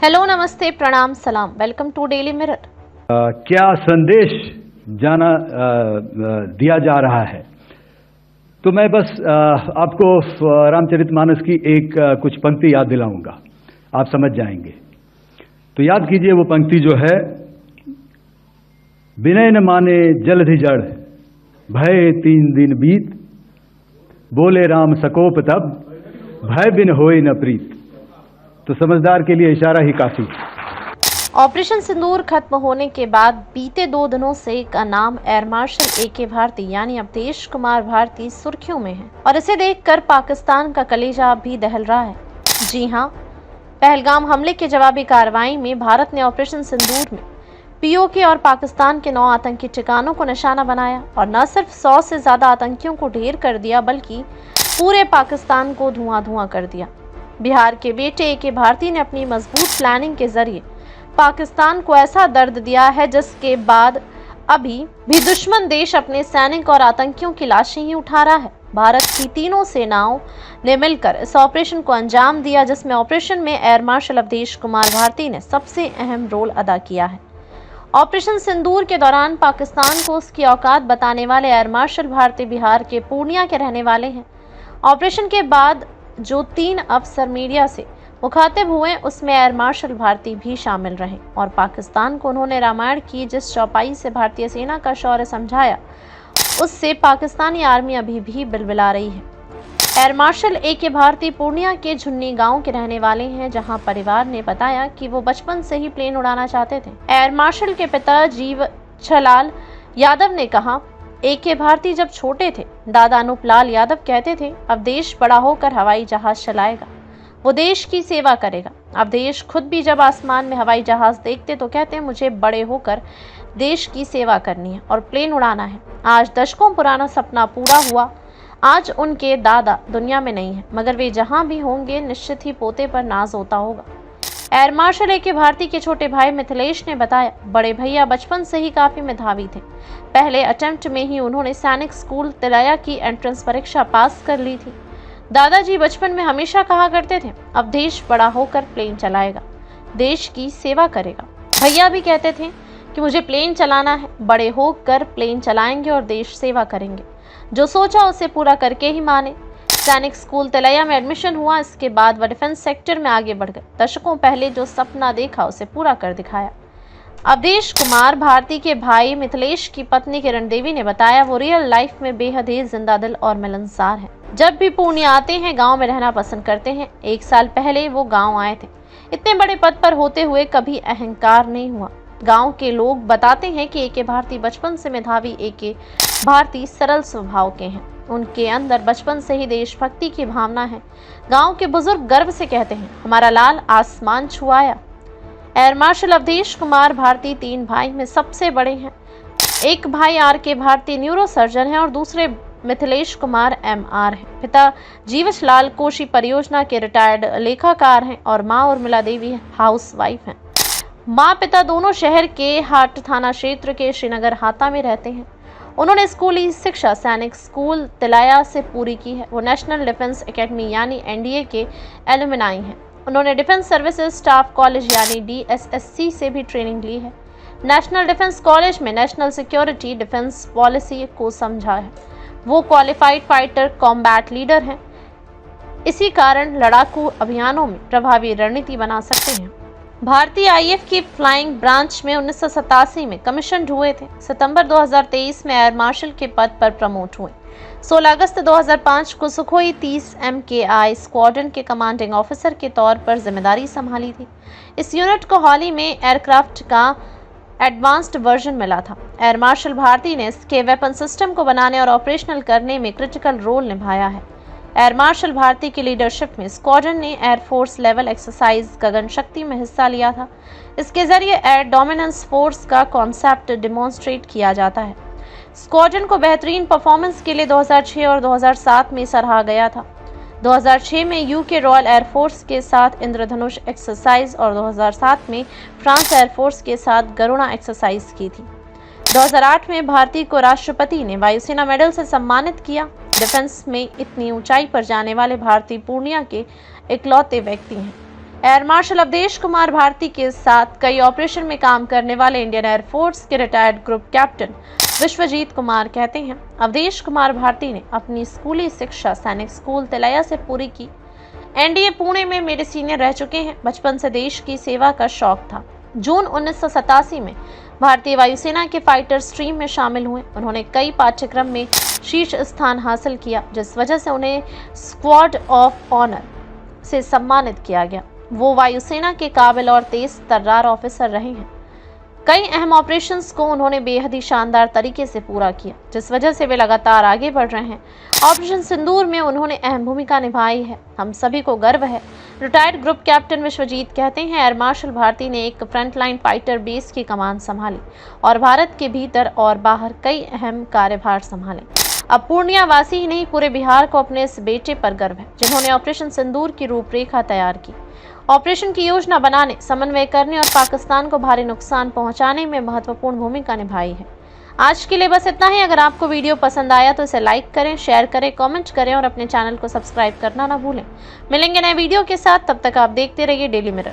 Hello, नमस्ते, प्रणाम, सलाम। Welcome to Daily Mirror. क्या संदेश दिया जा रहा है? तो मैं बस आपको रामचरितमानस की कुछ पंक्ति याद दिलाऊंगा, आप समझ जाएंगे। तो याद कीजिए वो पंक्ति जो है, विनय न माने जलधि जड़, भय 3 दिन बीत, बोले राम सकोप तब, भय बिन होए न प्रीत। तो समझदार के लिए इशारा ही काफी। ऑपरेशन सिंदूर खत्म होने के बाद बीते 2 दिनों से का नाम एयर मार्शल ए.के. भारती यानी अवधेश कुमार भारती सुर्खियों में है और इसे देखकर पाकिस्तान का कलेजा भी दहल रहा है। जी हां, पहलगाम हमले के जवाबी कार्रवाई में भारत ने ऑपरेशन सिंदूर में पीओके और पाकिस्तान के 9 आतंकी ठिकानों को निशाना बनाया और न सिर्फ 100 से ज्यादा आतंकियों को ढेर कर दिया, बल्कि पूरे पाकिस्तान को धुआं-धुआं कर दिया। बिहार के बेटे ए.के. भारती ने अपनी मजबूत प्लानिंग के जरिए पाकिस्तान को ऐसा दर्द दिया है जिसके बाद अभी भी दुश्मन देश अपने सैनिक और आतंकियों की लाशें ही उठा रहा है। भारत की तीनों सेनाओं ने मिलकर इस ऑपरेशन को अंजाम दिया, जिसमें ऑपरेशन में एयर मार्शल अवधेश कुमार भारती ने सबसे अहम रोल अदा किया है। ऑपरेशन सिंदूर के दौरान पाकिस्तान को उसकी औकात बताने वाले एयर मार्शल भारती बिहार के पूर्णिया के रहने वाले हैं। ऑपरेशन के बाद जो 3 अफसर मीडिया से मुखातिब हुए, उसमें एयर मार्शल भारती भी शामिल रहे और पाकिस्तान को उन्होंने रामायण की जिस चौपाई से भारतीय सेना का शौर्य समझाया, उससे पाकिस्तानी आर्मी अभी भी बिलबिला रही है। Air marshal A K. Bharti Purnia के झुन्नी गांव के रहने वाले हैं, जहां परिवार ने बताया कि वो बचपन से ही प्लेन उड़ाना चाहते थे। एयर मार्शल के पिता जीवछलाल यादव ने कहा, ए.के. भारती जब छोटे थे, दादा अनूपलाल यादव कहते थे, अब देश बड़ा होकर हवाई जहाज चलाएगा, वो देश की सेवा करेगा। अब देश खुद भी जब आसमान में हवाई जहाज देखते तो कहते, मुझे बड़े होकर देश की सेवा करनी है और प्लेन उड़ाना है। आज दशकों पुराना सपना पूरा हुआ। आज उनके दादा दुनिया में नहीं है, मगर वे जहां भी होंगे निश्चित ही पोते पर नाज होता होगा। Air marshal A K. भारती के छोटे भाई मिथिलेश ने बताया, बड़े भैया बचपन से ही काफी मेधावी थे। पहले अटेम्प्ट में ही उन्होंने सैनिक स्कूल तिलैया की एंट्रेंस परीक्षा पास कर ली थी। दादाजी बचपन में हमेशा कहा करते थे, अब देश बड़ा होकर प्लेन चलाएगा, देश की सेवा करेगा। भैया भी कहते थे कि मुझे प्लेन चलाना है, बड़े होकर प्लेन चलाएंगे और देश सेवा करेंगे। जो सोचा उसे पूरा करके ही माने। सैनिक स्कूल तिलैया में एडमिशन हुआ, इसके बाद वह डिफेंस सेक्टर में आगे बढ़ गए। दशकों पहले जो सपना देखा उसे पूरा कर दिखाया। अवधेश कुमार भारती के भाई मिथिलेश की पत्नी किरण देवी ने बताया, वो रियल लाइफ में बेहद ही जिंदा दिल और मिलनसार है। जब भी पूर्णिया आते हैं, गांव में रहना पसंद करते हैं। 1 साल पहले वो गांव आए थे। इतने बड़े पद पर होते हुए कभी अहंकार नहीं हुआ। गांव के लोग बताते हैं कि ए.के. भारती बचपन से मेधावी ए.के. भारती सरल स्वभाव के हैं। उनके अंदर बचपन से ही देशभक्ति की भावना है। गांव के बुजुर्ग गर्व से कहते हैं, हमारा लाल आसमान छुआया। एयर मार्शल अवधेश कुमार भारती 3 भाई में सबसे बड़े हैं। एक भाई आर.के. भारती न्यूरो सर्जन है और दूसरे मिथिलेश कुमार एम.आर. हैं। पिता जीवछलाल कोशी परियोजना के रिटायर्ड लेखाकार हैं और मां उर्मिला देवी हाउसवाइफ हैं। मां पिता दोनों शहर के हाट थाना क्षेत्र के श्रीनगर हाता में रहते हैं। उन्होंने स्कूली शिक्षा सैनिक स्कूल तिलैया से पूरी की है। वो नेशनल डिफेंस एकेडमी यानी एनडीए के एलुमनाई हैं। उन्होंने डिफेंस सर्विसेज स्टाफ कॉलेज यानी डीएसएससी से भी ट्रेनिंग ली है। नेशनल डिफेंस कॉलेज में नेशनल सिक्योरिटी डिफेंस पॉलिसी को समझा है। वो क्वालिफाइड फाइटर कॉम्बैट लीडर हैं। इसी कारण लड़ाकू अभियानों में प्रभावी रणनीति बना सकते हैं। भारतीय आईएफ की फ्लाइंग ब्रांच में 1987 में कमीशन हुए थे। सितंबर 2023 में एयर मार्शल के पद पर प्रमोट हुए। 16 अगस्त 2005 को सुखोई 30 MKI स्क्वाड्रन के कमांडिंग ऑफिसर के तौर पर जिम्मेदारी संभाली थी। इस यूनिट को हाल ही में एयरक्राफ्ट का एडवांस्ड वर्जन मिला था। एयर मार्शल भारती ने इसके वेपन सिस्टम को बनाने और ऑपरेशनल करने में क्रिटिकल रोल निभाया है। एयर मार्शल भारती की लीडरशिप में स्क्वाड्रन ने एयरफोर्स लेवल एक्सरसाइज गगन शक्ति में हिस्सा लिया था। इसके जरिए एयर डोमिनेंस फोर्स का कॉन्सेप्ट डिमॉन्स्ट्रेट किया जाता है। स्क्वाड्रन को बेहतरीन परफॉर्मेंस के लिए 2006 और 2007 में सराहा गया था। 2006 में यूके रॉयल एयरफोर्स के साथ इंद्रधनुष एक्सरसाइज और 2007 में फ्रांस एयरफोर्स के साथ गरुणा एक्सरसाइज की थी। 2008 में भारती को राष्ट्रपति ने वायुसेना मेडल से सम्मानित किया। डिफेंस में इतनी ऊंचाई पर जाने वाले भारती पूर्णिया के इकलौते व्यक्ति हैं। एयर मार्शल अवधेश कुमार भारती के साथ कई ऑपरेशन में काम करने वाले इंडियन एयरफोर्स के retired group captain Vishwajit Kumar कहते हैं, अवधेश कुमार भारती ने अपनी स्कूली शिक्षा सैनिक स्कूल तिलैया से पूरी की। एनडीए पुणे में मेरे सीनियर रह चुके हैं। बचपन से देश की सेवा का शौक था। जून 1987 में भारतीय वायुसेना के फाइटर स्ट्रीम में शामिल हुए। उन्होंने कई पाठ्यक्रम में शीर्ष स्थान हासिल किया, जिस वजह से उन्हें स्क्वाड ऑफ ऑनर से सम्मानित किया गया। वो वायुसेना के काबिल और तेज तर्रार ऑफिसर रहे हैं। कई अहम ऑपरेशंस को उन्होंने बेहद ही शानदार तरीके से पूरा किया, जिस वजह से वे लगातार आगे बढ़ रहे हैं। ऑपरेशन सिंदूर में उन्होंने अहम भूमिका निभाई है। हम सभी को गर्व है। रिटायर्ड ग्रुप कैप्टन विश्वजीत कहते हैं, एयर मार्शल भारती ने एक फ्रंटलाइन फाइटर बेस की कमान संभाली और भारत के भीतर और बाहर कई अहम कार्यभार संभाले। अब पूर्णिया वासी ही नहीं, पूरे बिहार को अपने इस बेटे पर गर्व है, जिन्होंने ऑपरेशन सिंदूर की रूपरेखा तैयार की, ऑपरेशन की योजना बनाने, समन्वय करने और पाकिस्तान को भारी नुकसान पहुंचाने में महत्वपूर्ण भूमिका निभाई है। आज के लिए बस इतना ही। अगर आपको वीडियो पसंद आया तो इसे लाइक करें, शेयर करें, कमेंट करें और अपने चैनल को सब्सक्राइब करना ना भूलें। मिलेंगे नए वीडियो के साथ, तब तक आप देखते रहिए डेली मिरर।